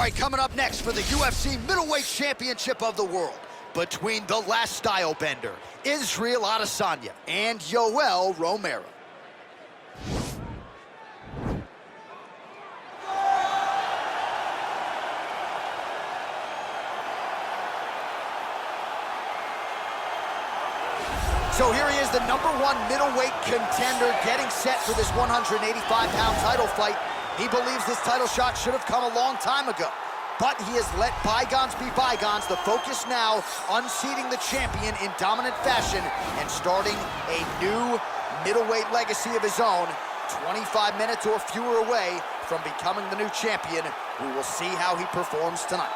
right, coming up next for the UFC Middleweight Championship of the World, between the last style bender, Israel Adesanya, and Yoel Romero. So here he is, the #1 middleweight contender, getting set for this 185-pound title fight. He believes this title shot should have come a long time ago, but he has let bygones be bygones. The focus now, unseating the champion in dominant fashion and starting a new middleweight legacy of his own. 25 minutes or fewer away from becoming the new champion. We will see how he performs tonight.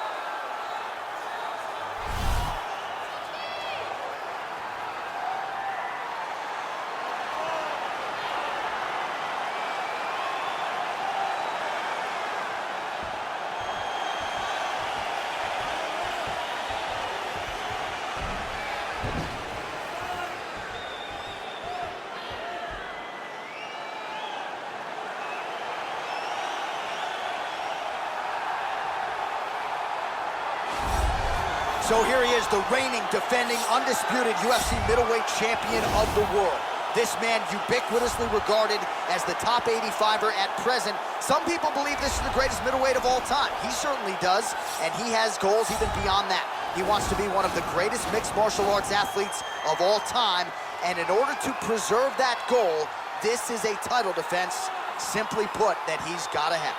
So here he is, the reigning, defending, undisputed UFC middleweight champion of the world. This man ubiquitously regarded as the top 85er at present. Some people believe this is the greatest middleweight of all time. He certainly does, and he has goals even beyond that. He wants to be one of the greatest mixed martial arts athletes of all time, and in order to preserve that goal, this is a title defense, simply put, that he's got to have.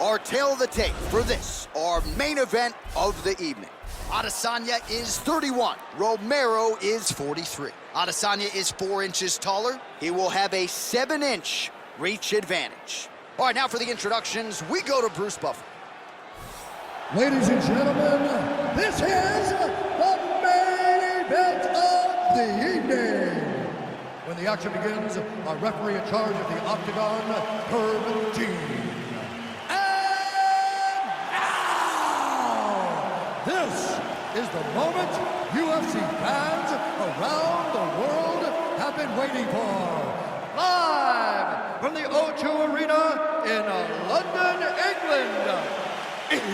Our tail of the tape for this, our main event of the evening. Adesanya is 31, Romero is 43. Adesanya is 4 inches taller. He will have a 7-inch reach advantage. All right, now for the introductions, we go to Bruce Buffer. Ladies and gentlemen, this is the main event of the evening. When the action begins, our referee in charge of the Octagon, Herb G. This is the moment UFC fans around the world have been waiting for. Live from the O2 Arena in London, England. It's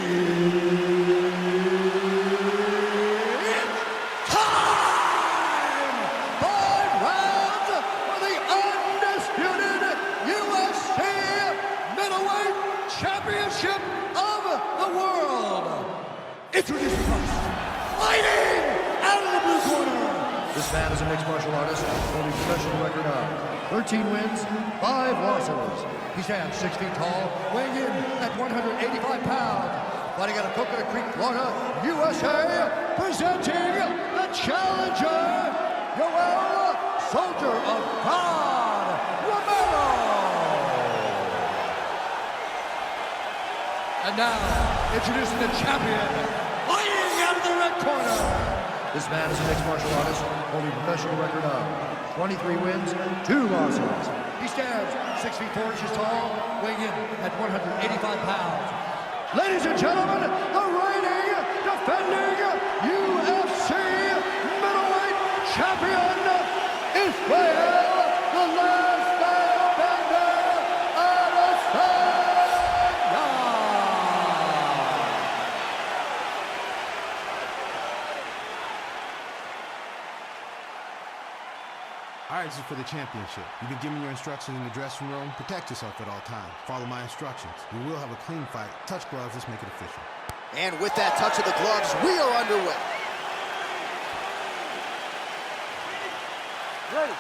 time! 5 rounds for the undisputed UFC Middleweight Championship of the world. Introducing first, fighting out of the blue corner. This man is a mixed martial artist holding a professional record of 13 wins, 5 losses. He stands 6 feet tall, weighing in at 185 pounds. Fighting out of Coconut Creek, Florida, USA, presenting the challenger, Yoel Soldier of God, Romero. And now, introducing the champion, fighting out of the red corner. This man is a mixed martial artist, holding a professional record of 23 wins, 2 losses. He stands 6 feet 4 inches tall, weighing in at 185 pounds. Ladies and gentlemen, the reigning, defending UFC middleweight champion, Israel, the last style bender, Adesanya. All right, this is for the championship. You've been given your instructions in the dressing room. Protect yourself at all times. Follow my instructions. You will have a clean fight. Touch gloves. Let's make it official. And with that touch of the gloves, we are underway. Ready.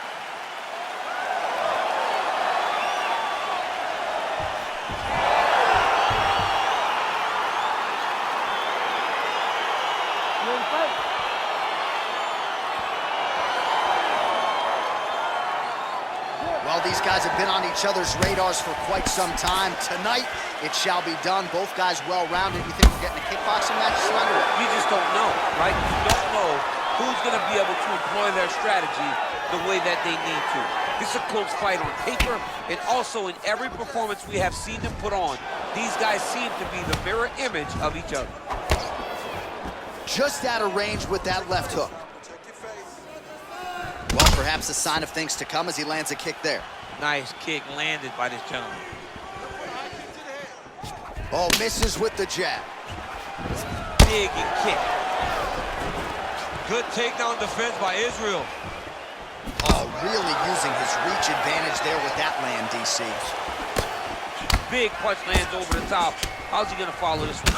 Well, these guys have been on each other's radars for quite some time. Tonight, it shall be done. Both guys well-rounded. You think we're getting a kickboxing match tonight? You just don't know, right? You don't know who's going to be able to employ their strategy the way that they need to. This is a close fight on paper, and also in every performance we have seen them put on, these guys seem to be the mirror image of each other. Just out of range with that left hook. Well, perhaps a sign of things to come as he lands a kick there. Nice kick landed by this gentleman. Oh, misses with the jab. Big and kick. Good takedown defense by Israel. Oh, really using his reach advantage there with that land, DC. Big punch lands over the top. How's he gonna follow this one?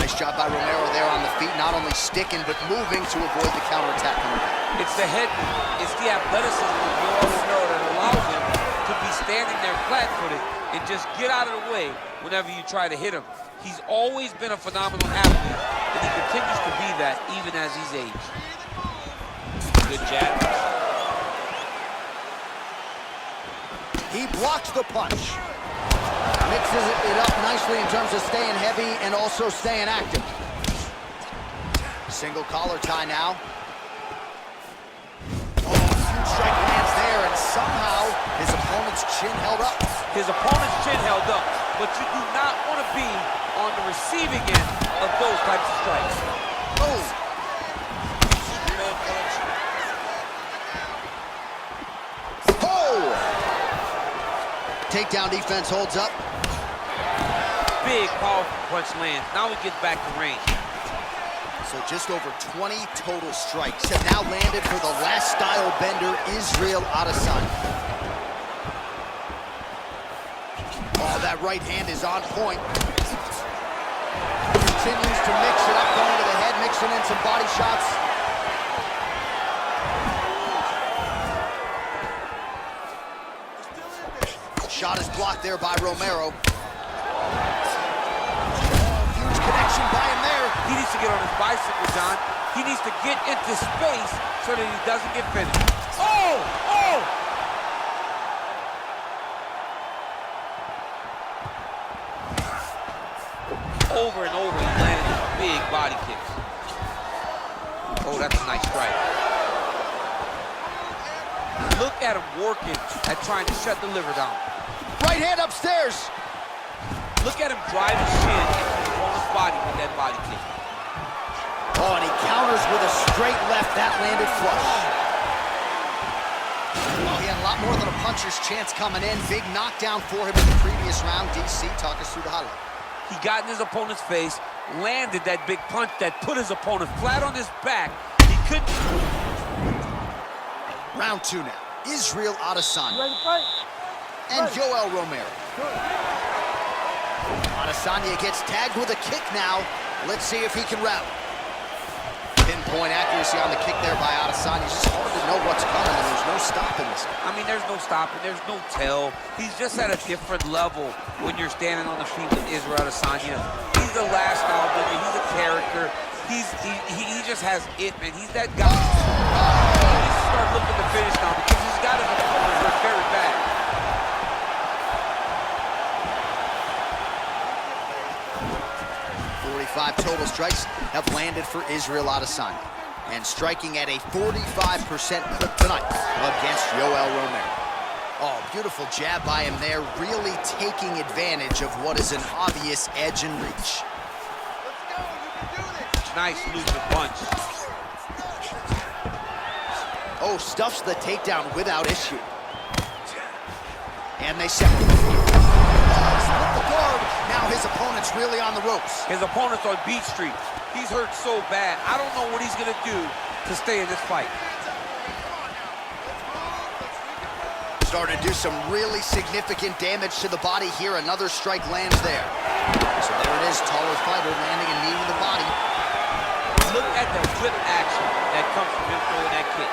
Nice job by Romero there on the feet, not only sticking, but moving to avoid the counterattack coming back. It's the head, it's the athleticism of Romero that allows him to be standing there flat-footed and just get out of the way whenever you try to hit him. He's always been a phenomenal athlete, and he continues to be that even as he's aged. Good jab. He blocks the punch. Mixes it up nicely in terms of staying heavy and also staying active. Single collar tie now. Oh, huge strike lands there, and somehow his opponent's chin held up. His opponent's chin held up, but you do not want to be on the receiving end of those types of strikes. Oh! Oh! Takedown defense holds up. Big, powerful punch lands. Now he gets back to range. So just over 20 total strikes have now landed for the last style bender, Israel Adesanya. Oh, that right hand is on point. Continues to mix it up, going to the head, mixing in some body shots. Shot is blocked there by Romero. Huge connection by him there. He needs to get on his bicycle, John. He needs to get into space so that he doesn't get finished. Oh! Oh! Over and over, he landed these big body kicks. Oh, that's a nice strike. Look at him working at trying to shut the liver down. Right hand upstairs. Look at him drive his shin into his opponent's body with that body kick. Oh, and he counters with a straight left. That landed flush. Well, he had a lot more than a puncher's chance coming in. Big knockdown for him in the previous round. DC, talk us through the highlight. He got in his opponent's face, landed that big punch that put his opponent flat on his back. He couldn't. Round two now. Israel Adesanya and Yoel Romero. Adesanya gets tagged with a kick now. Let's see if he can rally. Pinpoint accuracy on the kick there by Adesanya. It's just hard to know what's coming, and there's no stopping this. I mean, there's no stopping, there's no tell. He's just at a different level when you're standing on the feet with Israel Adesanya. He's the last style builder, he's a character. He just has it, man. He's that guy. He needs to start looking to finish now because he's got his opponent hurt very bad. 45 total strikes have landed for Israel Adesanya, and striking at a 45% clip tonight against Yoel Romero. Oh, beautiful jab by him there, really taking advantage of what is an obvious edge and reach. Nice looser punch. Oh, stuffs the takedown without issue. And they separate. Split the guard. Now his opponent's really on the ropes. His opponent's on Beat Street. He's hurt so bad. I don't know what he's gonna do to stay in this fight. Starting to do some really significant damage to the body here. Another strike lands there. So there it is, taller fighter landing a knee to the body. Look at the flip action that comes from him throwing that kick.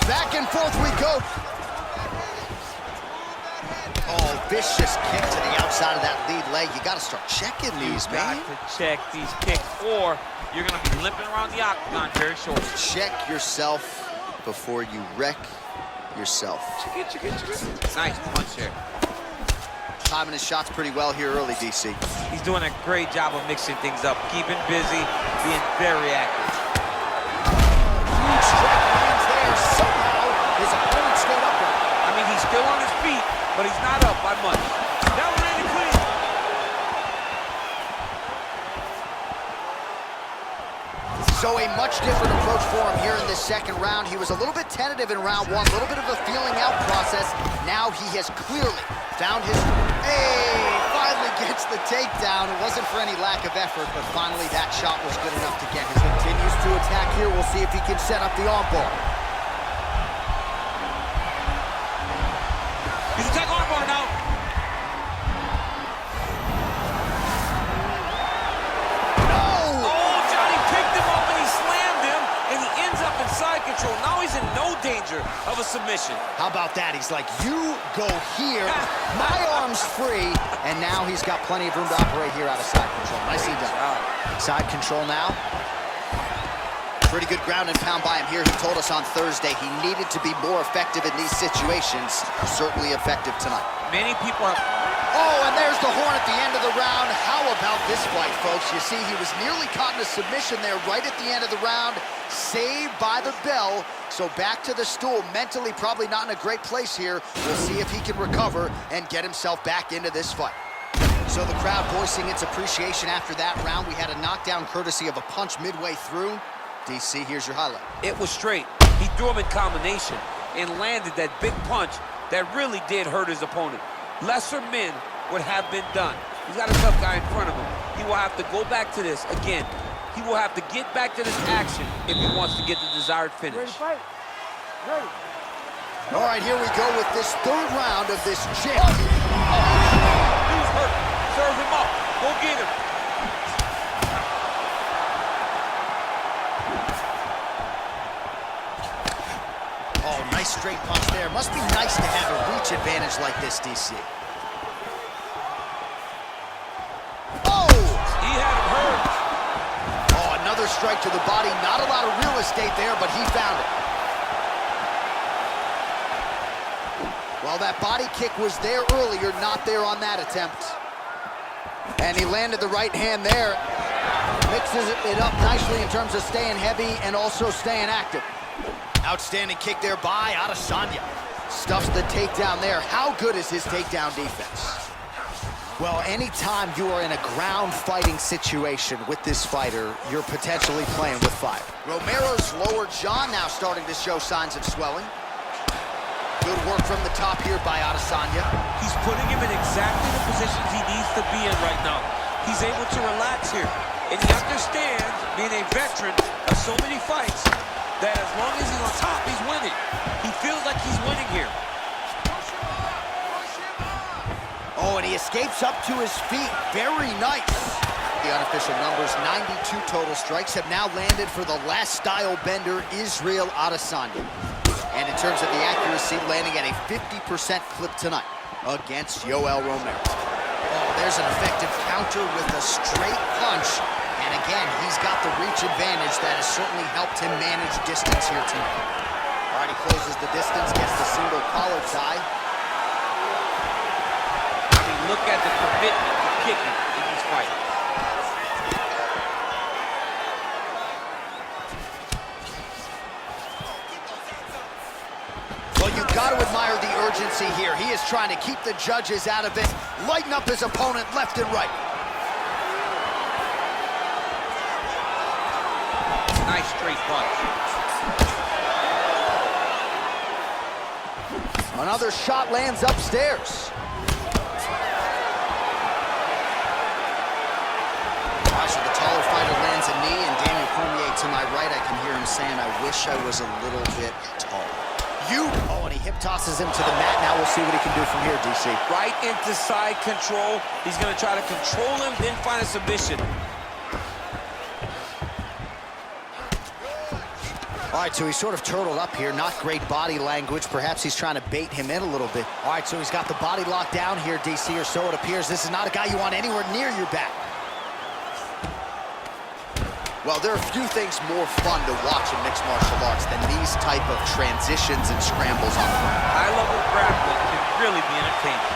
Back and forth we go. Oh, vicious kick to the outside of that lead leg. You got to start checking these, man. You got to check these kicks, or you're going to be limping around the octagon very shortly. Check yourself before you wreck yourself. Check it. Nice punch here. Timing his shots pretty well here early, DC. He's doing a great job of mixing things up, keeping busy, being very active. but he's not up by much. Now we're ready to clean. So a much different approach for him here in this second round. He was a little bit tentative in round one, a little bit of a feeling out process. Now he has clearly found his... Hey, finally gets the takedown. It wasn't for any lack of effort, but finally that shot was good enough to get him. Continues to attack here. We'll see if he can set up the armbar. He's attacking armbar now. Control. Now he's in no danger of a submission. How about that? He's like, you go here, my arm's free, and now he's got plenty of room to operate here out of side control. Nicely done. Side control now. Pretty good ground and pound by him here. He told us on Thursday he needed to be more effective in these situations. Certainly effective tonight. Many people have... Oh, and there's the horn at the end of the round. How about this fight, folks? You see, he was nearly caught in a submission there right at the end of the round. Saved by the bell. So back to the stool. Mentally probably not in a great place here. We'll see if he can recover and get himself back into this fight. So the crowd voicing its appreciation after that round. We had a knockdown courtesy of a punch midway through. DC, here's your highlight. It was straight. He threw him in combination and landed that big punch that really did hurt his opponent. Lesser men would have been done. He's got a tough guy in front of him. He will have to go back to this again. He will have to get back to this action if he wants to get the desired finish. Ready to fight? Ready. All right, here we go with this third round of this champ. He's hurt. Serve him up. Go get him. Oh, nice straight punch there. Must be nice to have a reach advantage like this, DC. Oh! He had him hurt. Oh, another strike to the body. Not a lot of real estate there, but he found it. Well, that body kick was there earlier, not there on that attempt. And he landed the right hand there. Mixes it up nicely in terms of staying heavy and also staying active. Outstanding kick there by Adesanya. Stuffs the takedown there. How good is his takedown defense? Well, anytime you are in a ground fighting situation with this fighter, you're potentially playing with fire. Romero's lower jaw now starting to show signs of swelling. Good work from the top here by Adesanya. He's putting him in exactly the positions he needs to be in right now. He's able to relax here. And he understands, being a veteran of so many fights, that as long as he's on top, he's winning. He feels like he's winning here. Oh, and he escapes up to his feet. Very nice. The unofficial numbers, 92 total strikes, have now landed for the last style bender, Israel Adesanya. And in terms of the accuracy, landing at a 50% clip tonight against Yoel Romero. Oh, there's an effective counter with a straight punch. And again, he's got the reach advantage that has certainly helped him manage distance here tonight. All right, he closes the distance, gets the single collar tie. I mean, look at the commitment to kicking in this fight. Well, you've got to admire the urgency here. He is trying to keep the judges out of it, lighten up his opponent left and right. Nice straight punch. Another shot lands upstairs. Wow, so the taller fighter lands a knee, and Daniel Cormier to my right, I can hear him saying, I wish I was a little bit taller. Oh, and he hip tosses him to the mat. Now we'll see what he can do from here, DC. Right into side control. He's going to try to control him, then find a submission. All right, so he's sort of turtled up here. Not great body language. Perhaps he's trying to bait him in a little bit. All right, so he's got the body locked down here, DC, or so it appears. This is not a guy you want anywhere near your back. Well, there are few things more fun to watch in mixed martial arts than these type of transitions and scrambles on the ground. High-level grappling can really be entertaining.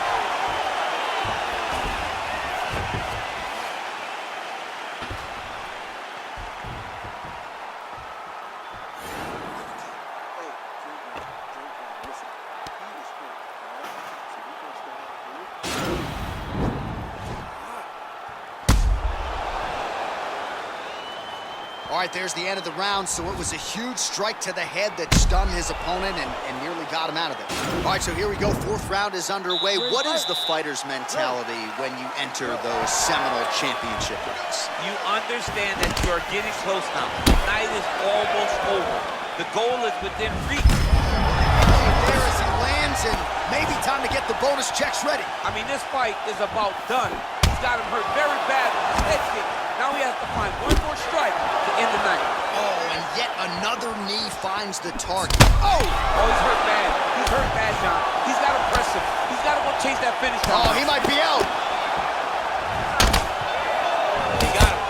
All right, there's the end of the round, so it was a huge strike to the head that stunned his opponent and nearly got him out of it. All right, so here we go. Fourth round is underway. What is the fighter's mentality when you enter those seminal championship rounds? You understand that you are getting close now. The night is almost over. The goal is within reach. There as he lands, and maybe time to get the bonus checks ready. I mean, this fight is about done. He's got him hurt very bad with his head kick. Now he has to find one more strike to end the night. Oh, and yet another knee finds the target. Oh! Oh, he's hurt bad. He's hurt bad, John. He's got to press him. He's got to go chase that finish down. Oh, he might be out. He got him.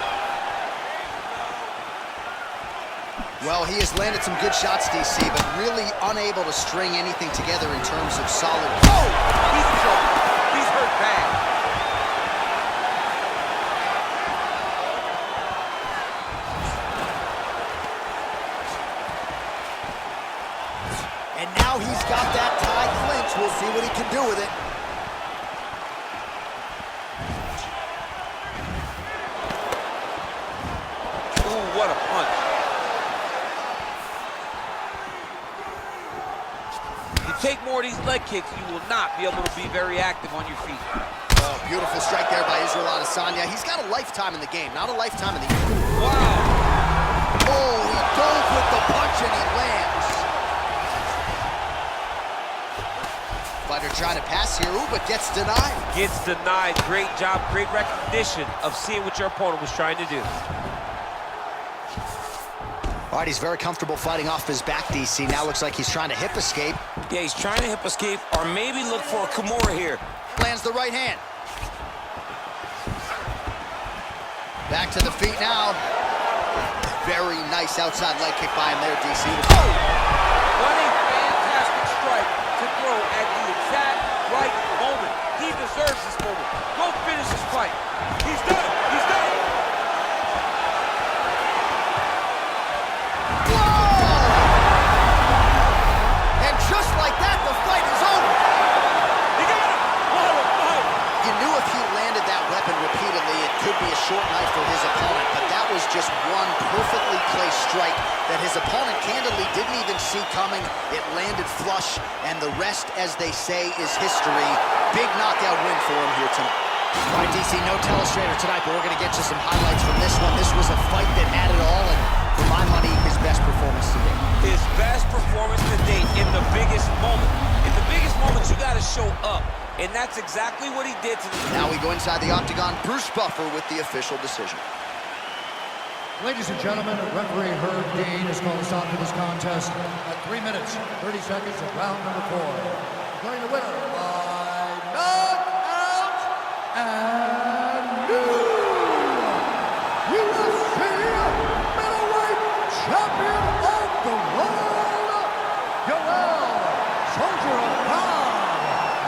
Well, he has landed some good shots, DC, but really unable to string anything together in terms of solid. Oh! He's in trouble. He's hurt bad. And now he's got that tie clinch. We'll see what he can do with it. Ooh, what a punch. You take more of these leg kicks, you will not be able to be very active on your feet. Oh, beautiful strike there by Israel Adesanya. He's got a lifetime in the game, not a lifetime in the... Wow. Oh, he dove with the punch and he lands. Fighter trying to pass here, ooh, but gets denied. Gets denied. Great job, great recognition of seeing what your opponent was trying to do. All right, he's very comfortable fighting off his back, DC. Now looks like he's trying to hip escape. Yeah, he's trying to hip escape or maybe look for a Kimura here. Lands the right hand. Back to the feet now. Very nice outside leg kick by him there, DC. Oh! What a fantastic strike to throw at the exact right moment. He deserves this moment. Go finish this fight. He's done it. He's done it. Whoa! And just like that, the fight is over. He got it. What a fight. You knew if he landed that weapon repeatedly, it could be a short night for his opponent, but that was just one perfectly placed strike that his opponent candidly didn't even see coming. It landed flush, and the rest, as they say, is history. Big knockout win for him here tonight. All right, DC, no telestrator tonight, but we're going to get you some highlights from this one. This was a fight that had it all, and for my money, his best performance to date. His best performance to date in the biggest moment. In the biggest moments, you got to show up. And that's exactly what he did to the... Now we go inside the octagon. Bruce Buffer with the official decision. Ladies and gentlemen, referee Herb Dean has called a stop to this contest at 3 minutes, 30 seconds of round number 4. Declaring the winner by knockout and new UFC middleweight champion of the world, Soldier of God,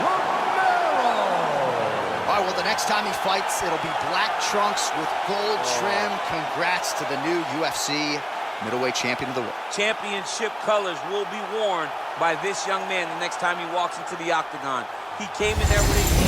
Romero. All right, well, the next time he fights, it'll be black trunks with gold trim. Congrats to the new UFC middleweight champion of the world. Championship colors will be worn by this young man the next time he walks into the octagon. He came in there with a